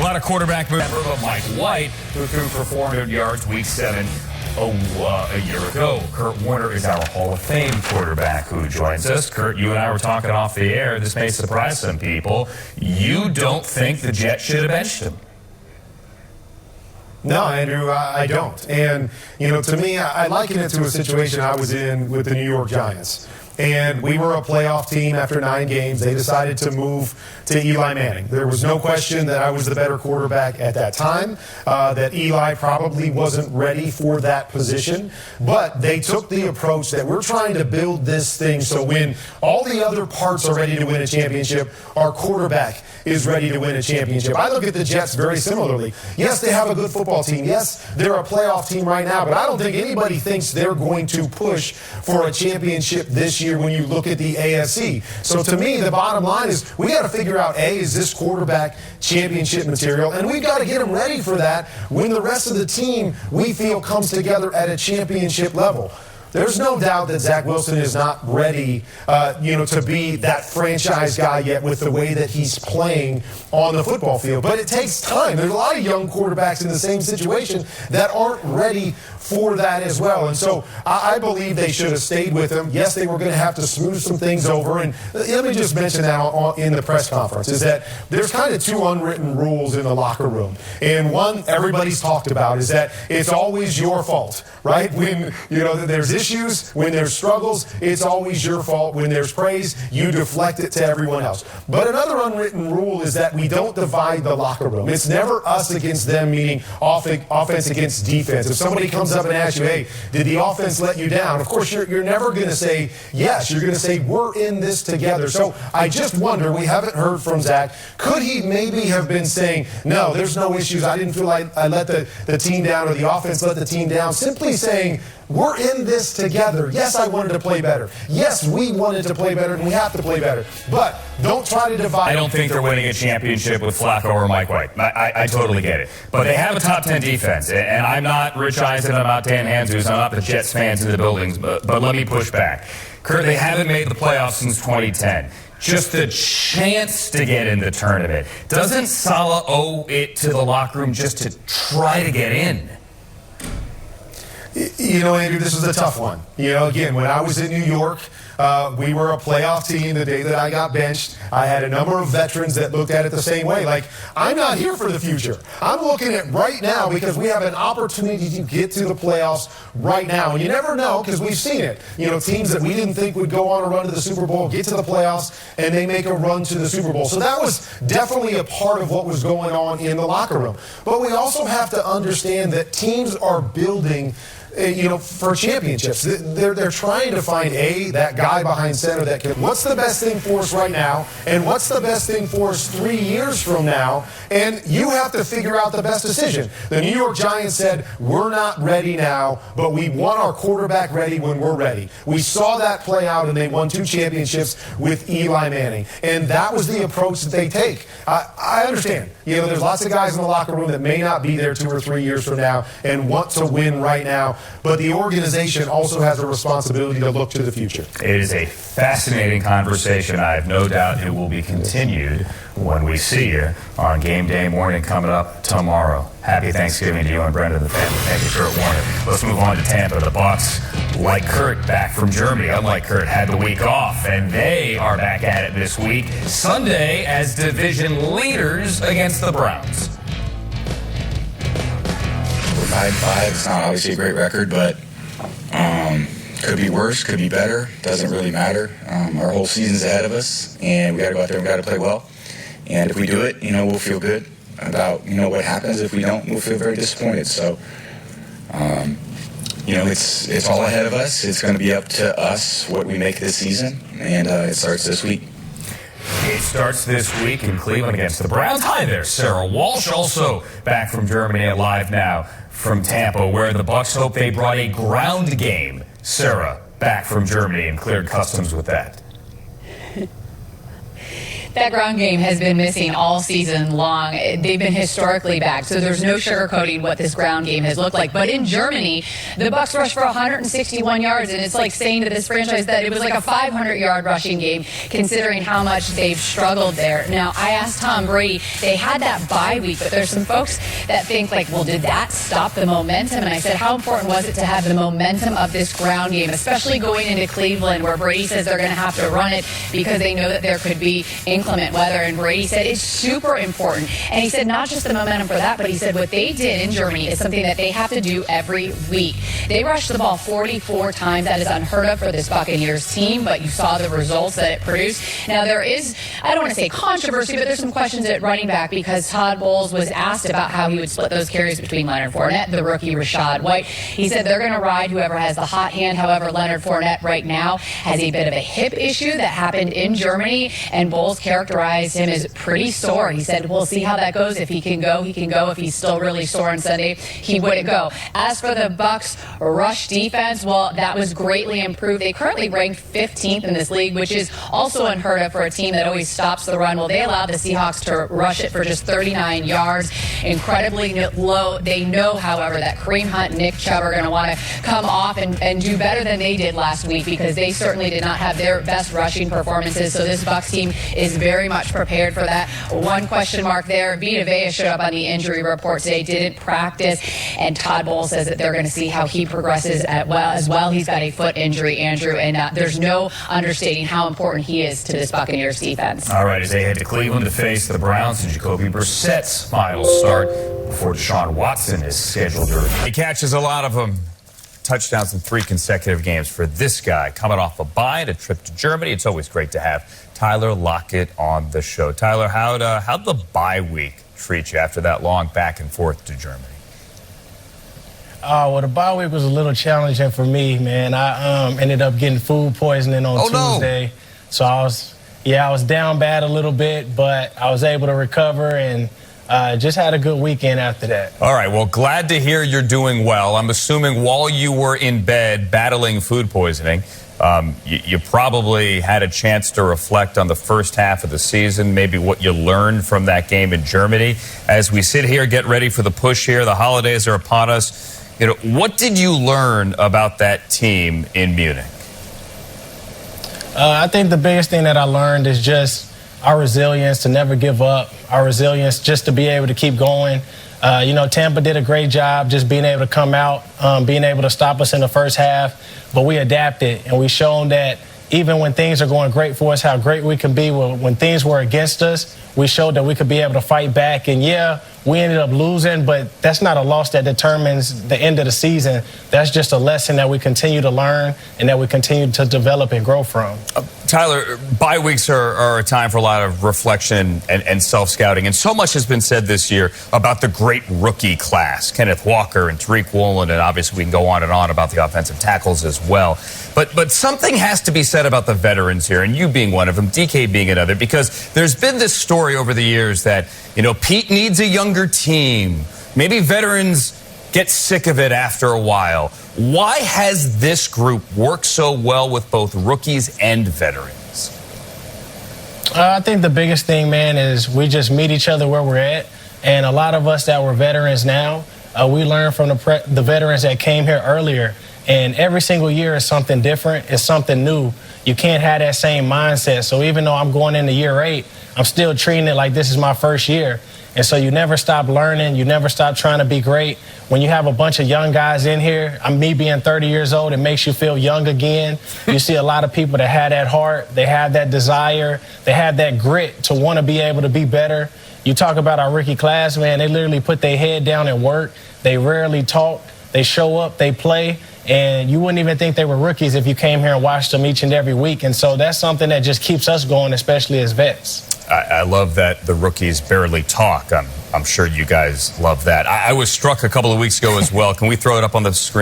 A lot of quarterback movement, but Mike White, who threw for 400 yards week 7 a year ago. Kurt Warner is our Hall of Fame quarterback who joins us. Kurt, you and I were talking off the air. This may surprise some people. You don't think the Jets should have benched him? No, Andrew, I don't. And, to me, I liken it to a situation I was in with the New York Giants. And we were a playoff team after 9 games. They decided to move to Eli Manning. There was no question that I was the better quarterback at that time, that Eli probably wasn't ready for that position. But they took the approach that we're trying to build this thing so when all the other parts are ready to win a championship, our quarterback is ready to win a championship. I look at the Jets very similarly. Yes, they have a good football team. Yes, they're a playoff team right now. But I don't think anybody thinks they're going to push for a championship this year when you look at the AFC. So to me, the bottom line is we got to figure out, A, is this quarterback championship material? And we've got to get them ready for that when the rest of the team, we feel, comes together at a championship level. There's no doubt that Zach Wilson is not ready, to be that franchise guy yet with the way that he's playing on the football field. But it takes time. There's a lot of young quarterbacks in the same situation that aren't ready for that as well. And so I believe they should have stayed with him. Yes, they were going to have to smooth some things over. And let me just mention that in the press conference is that there's kind of 2 unwritten rules in the locker room. And one everybody's talked about is that it's always your fault, right? When, there's issues, when there's struggles, it's always your fault. When there's praise, you deflect it to everyone else. But another unwritten rule is that we don't divide the locker room. It's never us against them, meaning offense against defense. If somebody comes up and asks you, hey, did the offense let you down? Of course, you're never going to say yes. You're going to say, we're in this together. So I just wonder, we haven't heard from Zach. Could he maybe have been saying, no, there's no issues. I didn't feel like I let the team down or the offense let the team down. Simply saying, we're in this together. Yes, I wanted to play better. Yes, we wanted to play better, and we have to play better. But don't try to divide. I don't think they're winning a championship with Flacco or Mike White. I totally get it. But they have a top 10 defense. And I'm not Rich Eisen, I'm not Dan Hanzus, I'm not the Jets fans in the buildings. But let me push back. Kurt, they haven't made the playoffs since 2010. Just the chance to get in the tournament. Doesn't Saleh owe it to the locker room just to try to get in? Andrew, this is a tough one. Again, when I was in New York, we were a playoff team the day that I got benched. I had a number of veterans that looked at it the same way. Like, I'm not here for the future. I'm looking at right now because we have an opportunity to get to the playoffs right now. And you never know because we've seen it. Teams that we didn't think would go on a run to the Super Bowl, get to the playoffs, and they make a run to the Super Bowl. So that was definitely a part of what was going on in the locker room. But we also have to understand that teams are building for championships. They're trying to find that guy behind center that can, what's the best thing for us right now, and what's the best thing for us 3 years from now, and you have to figure out the best decision. The New York Giants said, we're not ready now, but we want our quarterback ready when we're ready. We saw that play out, and they won 2 championships with Eli Manning, and that was the approach that they take. I understand. There's lots of guys in the locker room that may not be there 2 or 3 years from now and want to win right now. But the organization also has a responsibility to look to the future. It is a fascinating conversation. I have no doubt it will be continued when we see you on game day morning coming up tomorrow. Happy Thanksgiving to you and Brenda and the family. Thank you, Kurt Warner. Let's move on to Tampa. The Bucs, like Kurt, back from Germany. Unlike Kurt, had the week off, and they are back at it this week. Sunday as division leaders against the Browns. 5-5. It's not obviously a great record, but could be worse, could be better. Doesn't really matter. Our whole season's ahead of us, and we got to go out there and we got to play well. And if we do it, we'll feel good about what happens. If we don't, we'll feel very disappointed. So, it's all ahead of us. It's going to be up to us what we make this season, and it starts this week. It starts this week in Cleveland against the Browns. Hi there, Sarah Walsh, also back from Germany and live now from Tampa, where the Bucs hope they brought a ground game. Sarah, back from Germany and cleared customs with that. That ground game has been missing all season long. They've been historically bad, so there's no sugarcoating what this ground game has looked like. But in Germany, the Bucs rushed for 161 yards, and it's like saying to this franchise that it was like a 500-yard rushing game, considering how much they've struggled there. Now, I asked Tom Brady, they had that bye week, but there's some folks that think like, well, did that stop the momentum? And I said, how important was it to have the momentum of this ground game, especially going into Cleveland, where Brady says they're going to have to run it because they know that there could be inclement weather. And Brady said it's super important. And he said not just the momentum for that, but he said what they did in Germany is something that they have to do every week. They rushed the ball 44 times. That is unheard of for this Buccaneers team, but you saw the results that it produced. Now, there is, I don't want to say controversy, but there's some questions at running back because Todd Bowles was asked about how he would split those carries between Leonard Fournette, the rookie Rachaad White. He said they're going to ride whoever has the hot hand. However, Leonard Fournette right now has a bit of a hip issue that happened in Germany, and Bowles characterized him as pretty sore. He said, we'll see how that goes. If he can go, he can go. If he's still really sore on Sunday, he wouldn't go. As for the Bucs rush defense, well, that was greatly improved. They currently ranked 15th in this league, which is also unheard of for a team that always stops the run. Well, they allowed the Seahawks to rush it for just 39 yards, incredibly low. They know, however, that Kareem Hunt and Nick Chubb are going to want to come off and do better than they did last week, because they certainly did not have their best rushing performances. So this Bucs team is very much prepared for that. One question mark there, Vita Vea showed up on the injury report today, didn't practice, and Todd Bowles says that they're going to see how he progresses as well. He's got a foot injury, Andrew, and there's no understating how important he is to this Buccaneers defense. All right, as they head to Cleveland to face the Browns, and Jacoby Brissett's final start before Deshaun Watson is scheduled to. He catches a lot of them. Touchdowns in 3 consecutive games for this guy. Coming off a bye and a trip to Germany, it's always great to have Tyler Lockett on the show. Tyler, how'd the bye week treat you after that long back and forth to Germany? Well, the bye week was a little challenging for me, man. I ended up getting food poisoning on Tuesday. No. So I was down bad a little bit, but I was able to recover and just had a good weekend after that. All right, well, glad to hear you're doing well. I'm assuming while you were in bed battling food poisoning, you probably had a chance to reflect on the first half of the season, maybe what you learned from that game in Germany. As we sit here, get ready for the push here, the holidays are upon us. You know, what did you learn about that team in Munich? I think the biggest thing that I learned is just our resilience to never give up, our resilience just to be able to keep going. Tampa did a great job just being able to come out, being able to stop us in the first half, but we adapted and we shown that even when things are going great for us, how great we can be. When things were against us, we showed that we could be able to fight back. And yeah, we ended up losing, but that's not a loss that determines the end of the season. That's just a lesson that we continue to learn and that we continue to develop and grow from. Tyler, bye weeks are a time for a lot of reflection and self-scouting. And so much has been said this year about the great rookie class, Kenneth Walker and Tariq Woolen, and obviously we can go on and on about the offensive tackles as well. But something has to be said about the veterans here, and you being one of them, DK being another, because there's been this story over the years that, Pete needs a younger team. Maybe veterans get sick of it after a while. Why has this group worked so well with both rookies and veterans? I think the biggest thing, man, is we just meet each other where we're at. And a lot of us that were veterans now, we learn from the veterans that came here earlier. And every single year is something different. It's something new. You can't have that same mindset. So even though I'm going into year 8, I'm still treating it like this is my first year. And so you never stop learning. You never stop trying to be great. When you have a bunch of young guys in here, me being 30 years old, it makes you feel young again. You see a lot of people that have that heart. They have that desire. They have that grit to want to be able to be better. You talk about our rookie class, man, they literally put their head down and work. They rarely talk. They show up. They play. And you wouldn't even think they were rookies if you came here and watched them each and every week. And so that's something that just keeps us going, especially as vets. I love that the rookies barely talk. I'm sure you guys love that. I was struck a couple of weeks ago as well. Can we throw it up on the screen?